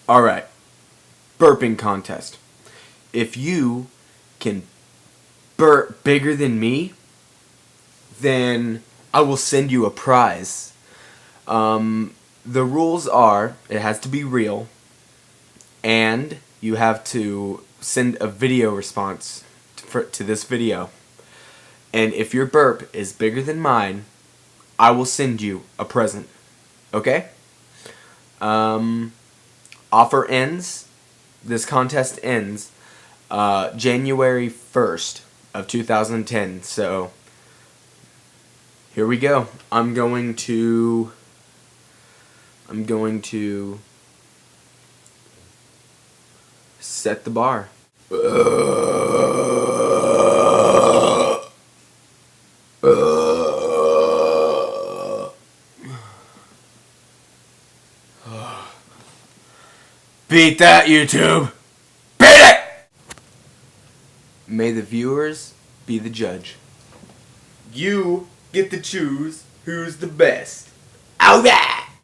Alright, burping contest. If you can burp bigger than me, then I will send you a prize. The rules are, it has to be real, and you have to send a video response to this video. And if your burp is bigger than mine, I will send you a present. Okay? Offer ends. This contest ends January 1st of 2010. So here we go. I'm going to set the bar. Beat that, YouTube! Beat it! May the viewers be the judge. You get to choose who's the best. Alright!